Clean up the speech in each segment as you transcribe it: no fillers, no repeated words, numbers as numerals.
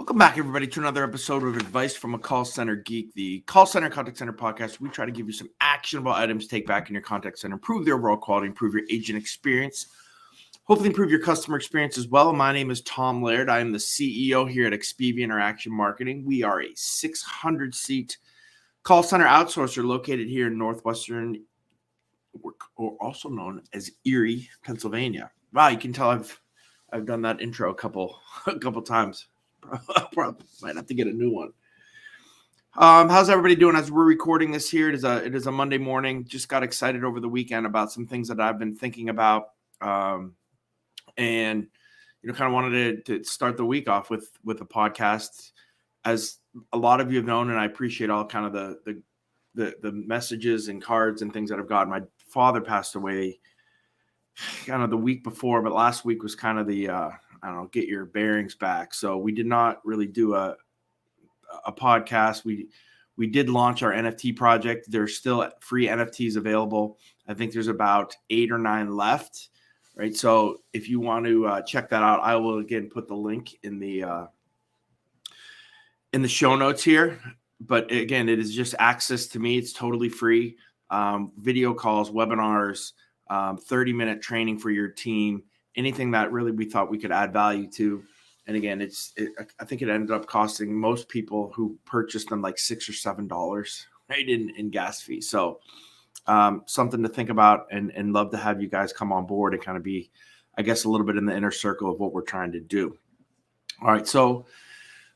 Welcome back, everybody, to another episode of Advice from a Call Center Geek, the call center contact center podcast. We try to give you some actionable items to take back in your contact center, improve the overall quality, improve your agent experience, hopefully improve your customer experience as well. My name is Tom Laird. I am the CEO here at Expedia Interaction Marketing. We are a 600-seat call center outsourcer located here in Northwestern, or also known as Erie, Pennsylvania. Wow, you can tell I've done that intro a couple times. Probably might have to get a new one. How's everybody doing as we're recording this here? It is a Monday morning. Just got excited over the weekend about some things that I've been thinking about, and kind of wanted to start the week off with a podcast. As a lot of you have known, and I appreciate all kind of the messages and cards and things that I've gotten. My father passed away kind of the week before, but last week was kind of the get your bearings back. So we did not really do a podcast. We did launch our NFT project. There's still free NFTs available. I think there's about 8 or 9 left, right? So if you want to check that out, I will again put the link in the show notes here. But again, it is just access to me. It's totally free. Video calls, webinars, 30-minute training for your team. Anything that really we thought we could add value to. And again, I think it ended up costing most people who purchased them like $6 or $7, right, in gas fees. So something to think about, and love to have you guys come on board and kind of be, I guess, a little bit in the inner circle of what we're trying to do. All right. So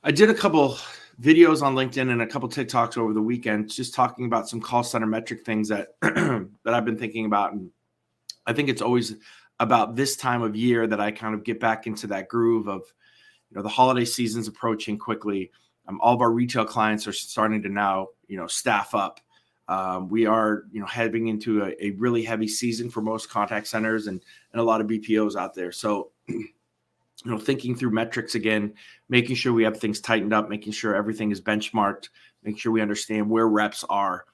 I did a couple videos on LinkedIn and a couple TikToks over the weekend, just talking about some call center metric things that that I've been thinking about. And I think it's always about this time of year that I kind of get back into that groove of, the holiday season's approaching quickly. All of our retail clients are starting to now, staff up. We are, heading into a really heavy season for most contact centers and a lot of BPOs out there. So, thinking through metrics again, making sure we have things tightened up, making sure everything is benchmarked, making sure we understand where reps are,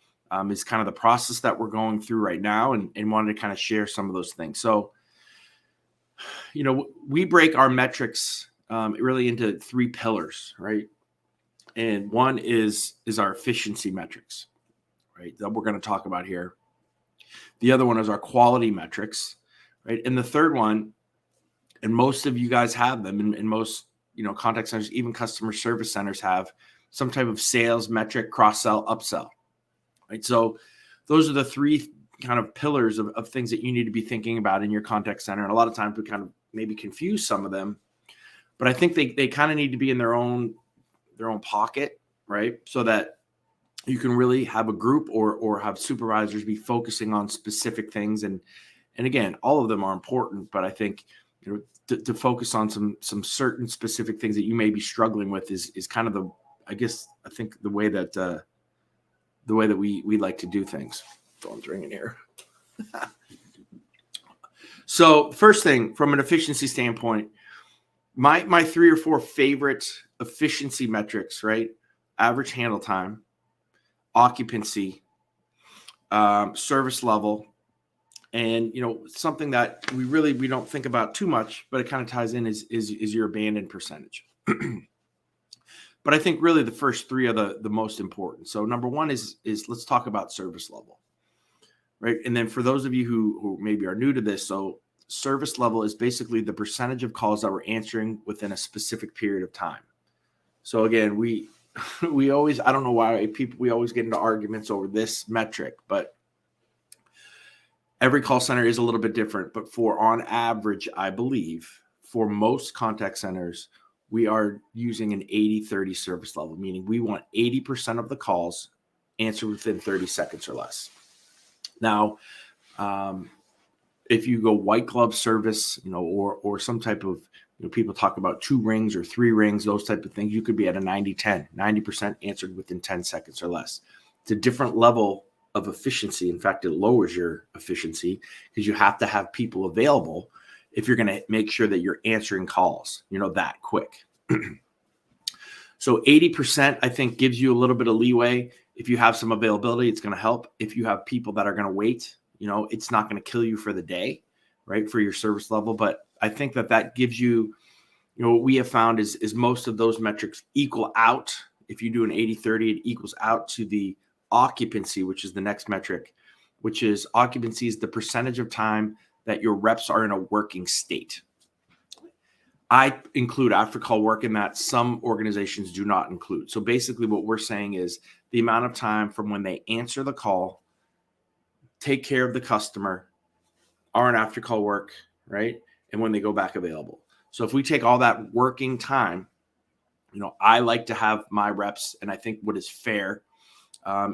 is kind of the process that we're going through right now, and wanted to kind of share some of those things. So, we break our metrics really into 3 pillars, right? And one is our efficiency metrics, right? That we're going to talk about here. The other one is our quality metrics, right? And the third one, and most of you guys have them, and most, contact centers, even customer service centers have some type of sales metric, cross-sell, upsell, right? So those are the 3 kind of pillars of things that you need to be thinking about in your contact center. And a lot of times we kind of maybe confuse some of them, but I think they kind of need to be in their own pocket, right? So that you can really have a group or have supervisors be focusing on specific things. And again, all of them are important, but I think, to focus on some certain specific things that you may be struggling with is kind of the way that we like to do things. Phone's ringing here. So first thing, from an efficiency standpoint, my 3 or 4 favorite efficiency metrics, right? Average handle time, occupancy, service level, and something that we don't think about too much, but it kind of ties in is your abandoned percentage. But I think really the first 3 are the most important. So number 1 is let's talk about service level. Right. And then for those of you who maybe are new to this, so service level is basically the percentage of calls that we're answering within a specific period of time. So again, we always, I don't know why we always get into arguments over this metric, but every call center is a little bit different. But on average, I believe for most contact centers, we are using an 80-30 service level, meaning we want 80% of the calls answered within 30 seconds or less. Now, if you go white glove service, or some type of, people talk about 2 rings or 3 rings, those type of things, you could be at a 90-10, 90% answered within 10 seconds or less. It's a different level of efficiency. In fact, it lowers your efficiency because you have to have people available if you're going to make sure that you're answering calls, that quick. So 80%, I think, gives you a little bit of leeway. If you have some availability, it's going to help. If you have people that are going to wait, it's not going to kill you for the day, right, for your service level. But I think that gives you what we have found is most of those metrics equal out. If you do an 80-30, it equals out to the occupancy, which is the next metric, which is occupancy is the percentage of time that your reps are in a working state. I include after call work in that. Some organizations do not include. So basically what we're saying is the amount of time from when they answer the call, take care of the customer, are in after call work, right? And when they go back available. So if we take all that working time, I like to have my reps, and I think what is fair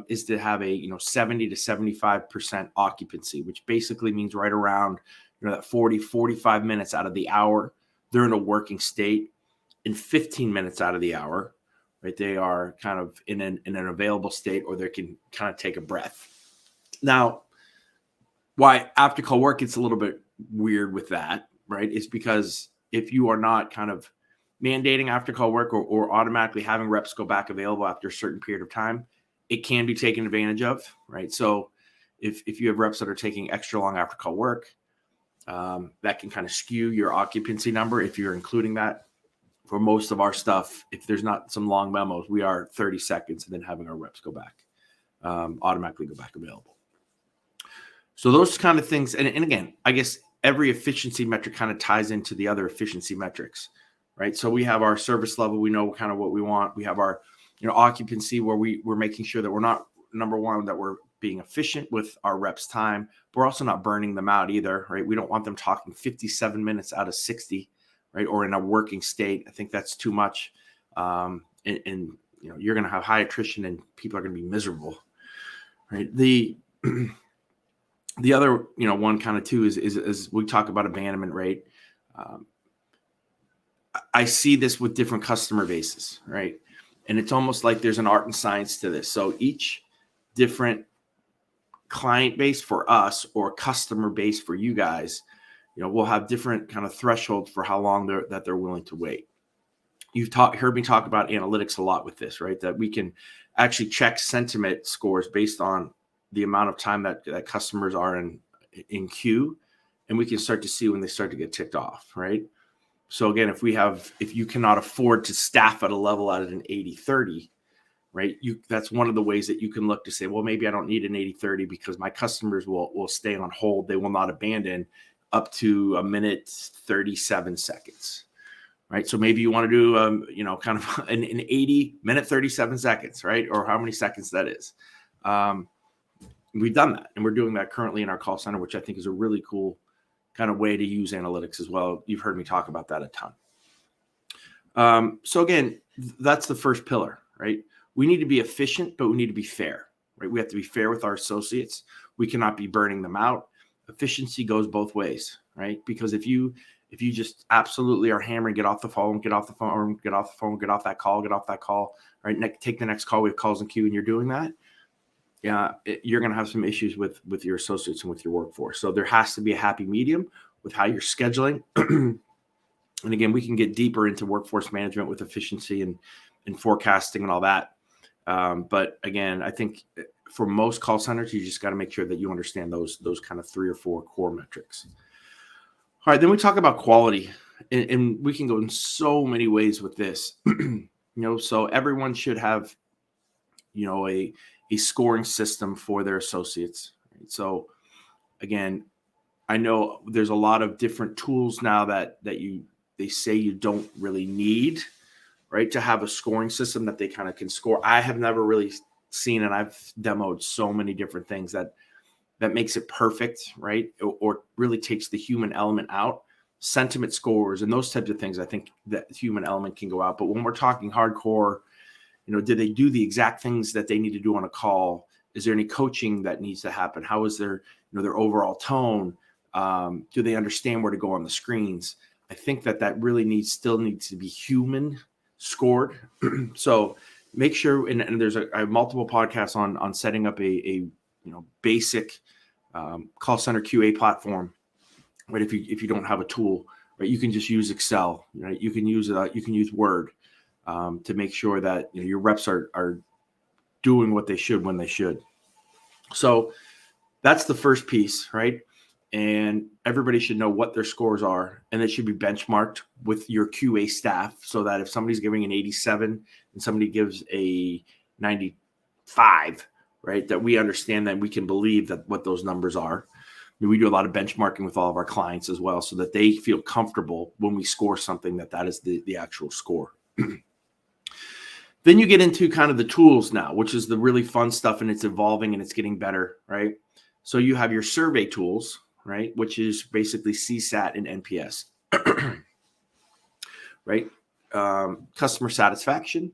is to have a 70 to 75% occupancy, which basically means right around that 45 minutes out of the hour they're in a working state, in 15 minutes out of the hour, right, they are kind of in an available state, or they can kind of take a breath. Now, why after call work gets a little bit weird with that, right, is because if you are not kind of mandating after call work or automatically having reps go back available after a certain period of time, it can be taken advantage of, right? So if you have reps that are taking extra long after call work, that can kind of skew your occupancy number if you're including that. For most of our stuff, if there's not some long memos, we are 30 seconds and then having our reps go back, automatically go back available. So those kind of things. And again, I guess every efficiency metric kind of ties into the other efficiency metrics, right? So we have our service level. We know kind of what we want. We have our occupancy, where we're making sure that we're not, number one, that we're being efficient with our reps' time. But we're also not burning them out either, right? We don't want them talking 57 minutes out of 60, right? Or in a working state. I think that's too much. And you're going to have high attrition and people are going to be miserable, right? The other, one kind of too is we talk about abandonment rate. I see this with different customer bases, right? And it's almost like there's an art and science to this. So each different client base for us or customer base for you guys, we'll have different kind of thresholds for how long they're willing to wait. You've heard me talk about analytics a lot with this, right? That we can actually check sentiment scores based on the amount of time that customers are in queue, and we can start to see when they start to get ticked off, right? So again, if you cannot afford to staff at a level at an 80-30, right? That's one of the ways that you can look to say, well, maybe I don't need an 80-30 because my customers will stay on hold. They will not abandon up to a minute 37 seconds, right? So maybe you want to do kind of an 80 minute 37 seconds, right? Or how many seconds that is. We've done that, and we're doing that currently in our call center, which I think is a really cool kind of way to use analytics as well. You've heard me talk about that a ton. So again, that's the first pillar, right? We need to be efficient, but we need to be fair, right? We have to be fair with our associates. We cannot be burning them out. Efficiency goes both ways, right? Because if you just absolutely are hammering, get off the phone, get off that call, right? Take the next call. We have calls in queue, and you're doing that. Yeah, you're going to have some issues with your associates and with your workforce. So there has to be a happy medium with how you're scheduling. And again, we can get deeper into workforce management with efficiency and forecasting and all that. But again, I think for most call centers, you just got to make sure that you understand those kind of 3 or 4 core metrics. All right, then we talk about quality, and we can go in so many ways with this. So everyone should have, a scoring system for their associates. Right? So again, I know there's a lot of different tools now that they say you don't really need, right, to have a scoring system that they kind of can score. I have never really seen, and I've demoed so many different things that makes it perfect, right, or really takes the human element out. Sentiment scores and those types of things, I think that human element can go out. But when we're talking hardcore, did they do the exact things that they need to do on a call? Is there any coaching that needs to happen? How is their overall tone? Do they understand where to go on the screens? I think that really still needs to be human scored. So make sure, and there's I have multiple podcasts on setting up a basic call center QA platform. Right, if you don't have a tool, right, you can just use Excel. Right, you can use Word to make sure that your reps are doing what they should when they should. So that's the first piece, right? and everybody should know what their scores are, and it should be benchmarked with your QA staff so that if somebody's giving an 87 and somebody gives a 95, right, that we understand that we can believe that what those numbers are. We do a lot of benchmarking with all of our clients as well so that they feel comfortable when we score something that is the actual score. Then you get into kind of the tools now, which is the really fun stuff, and it's evolving and it's getting better, right? So you have your survey tools, right, which is basically CSAT and NPS, right? Customer satisfaction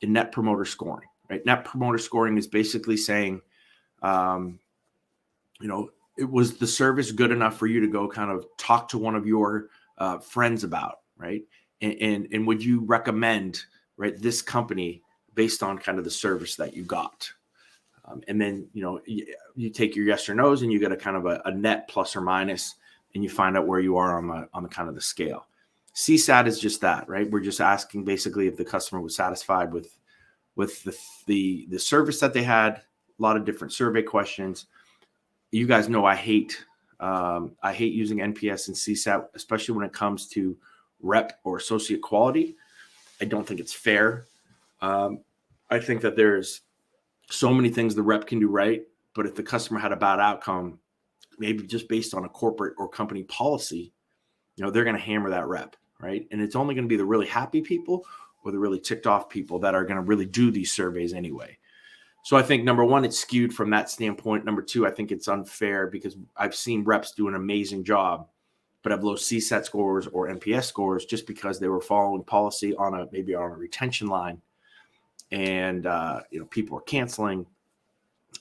and net promoter scoring, right? Net promoter scoring is basically saying, it was the service good enough for you to go kind of talk to one of your friends about, right? And would you recommend, right, this company based on kind of the service that you got? And then, you take your yes or no's and you get a kind of a net plus or minus, and you find out where you are on the kind of the scale. CSAT is just that, right? We're just asking basically if the customer was satisfied with the service that they had. A lot of different survey questions. You guys know I hate using NPS and CSAT, especially when it comes to rep or associate quality. I don't think it's fair. I think that there's so many things the rep can do right, but if the customer had a bad outcome, maybe just based on a corporate or company policy, they're going to hammer that rep, right? And it's only going to be the really happy people or the really ticked off people that are going to really do these surveys anyway. So I think, number one, it's skewed from that standpoint. Number two, I think it's unfair because I've seen reps do an amazing job, but have low CSAT scores or NPS scores just because they were following policy maybe on a retention line, and people were canceling,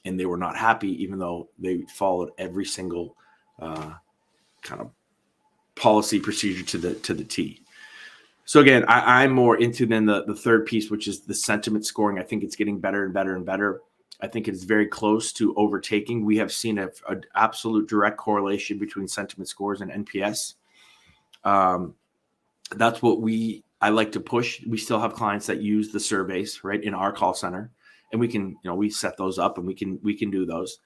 and they were not happy, even though they followed every single kind of policy procedure to the T. So again, I'm more into then the third piece, which is the sentiment scoring. I think it's getting better and better and better. I think it's very close to overtaking. We have seen an absolute direct correlation between sentiment scores and NPS. That's what I like to push. We still have clients that use the surveys, right, in our call center, and we can, we set those up and we can do those.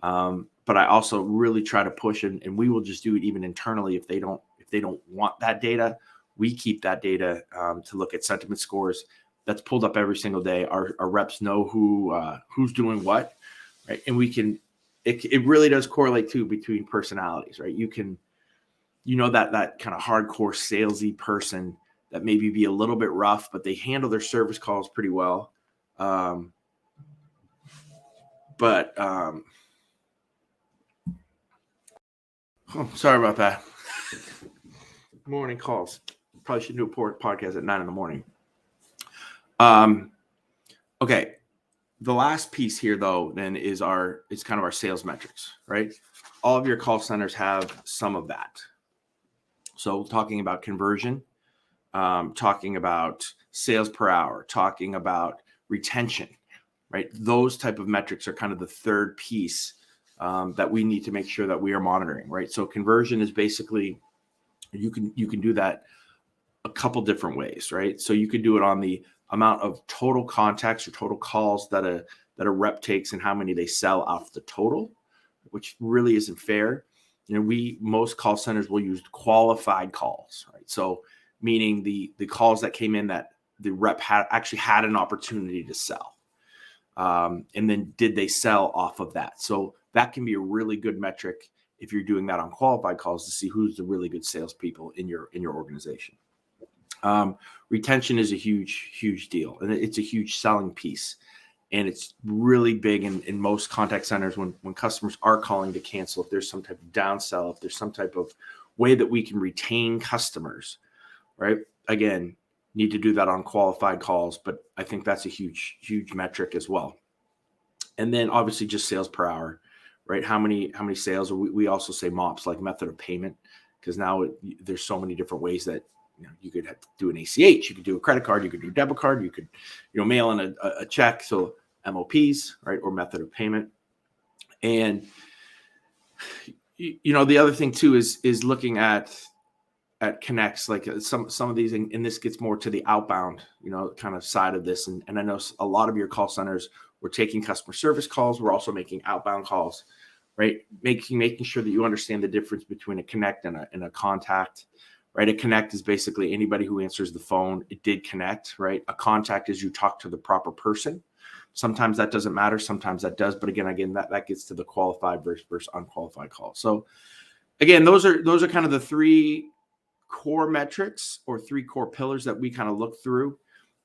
But I also really try to push, and we will just do it even internally if they don't want that data. We keep that data to look at sentiment scores. That's pulled up every single day. Our reps know who's doing what, right? And it really does correlate too between personalities, right? You can, that kind of hardcore salesy person that maybe be a little bit rough, but they handle their service calls pretty well. Sorry about that. Morning calls. Probably should do a podcast at 9 a.m. Okay. The last piece here, though, then is kind of our sales metrics, right? All of your call centers have some of that. So talking about conversion, talking about sales per hour, talking about retention, right? Those type of metrics are kind of the third piece that we need to make sure that we are monitoring, right? So conversion is basically, you can do that a couple different ways, right? So you could do it on the amount of total contacts or total calls that a rep takes and how many they sell off the total, which really isn't fair. Most call centers will use qualified calls, right? So meaning the calls that came in that the rep actually had an opportunity to sell. And then did they sell off of that? So that can be a really good metric if you're doing that on qualified calls to see who's the really good salespeople in your organization. Retention is a huge, huge deal, and it's a huge selling piece. And it's really big in most contact centers when customers are calling to cancel, if there's some type of downsell, if there's some type of way that we can retain customers, right? Again, need to do that on qualified calls, but I think that's a huge, huge metric as well. And then obviously just sales per hour, right? How many sales, or we also say MOPS, like method of payment, because now there's so many different ways that you could do an ACH, you could do a credit card, you could do a debit card, you could mail in a check, so MOPs, right, or method of payment. And the other thing too is looking at connects, like some of these, and this gets more to the outbound, kind of side of this. And I know a lot of your call centers, we're taking customer service calls, we're also making outbound calls, right? Making sure that you understand the difference between a connect and a contact, right? A connect is basically anybody who answers the phone. It did connect, right? A contact is you talk to the proper person. Sometimes that doesn't matter. Sometimes that does. But again, that gets to the qualified versus unqualified call. So again, those are kind of the three core metrics or three core pillars that we kind of look through.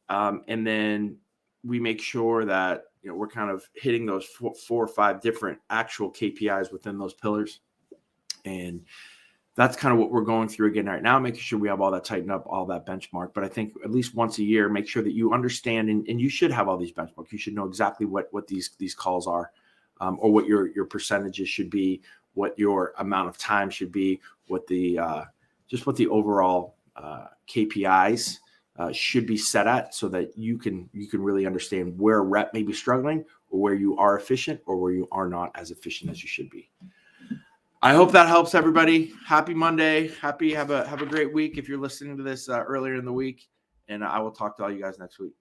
And then we make sure that, we're kind of hitting those four or five different actual KPIs within those pillars. And that's kind of what we're going through again right now, making sure we have all that tightened up, all that benchmark. But I think at least once a year, make sure that you understand, and you should have all these benchmarks. You should know exactly what these calls are, or what your percentages should be, what your amount of time should be, what the overall KPIs should be set at, so that you can really understand where a rep may be struggling, or where you are efficient, or where you are not as efficient as you should be. I hope that helps everybody. Happy Monday. Have a great week if you're listening to this earlier in the week, and I will talk to all you guys next week.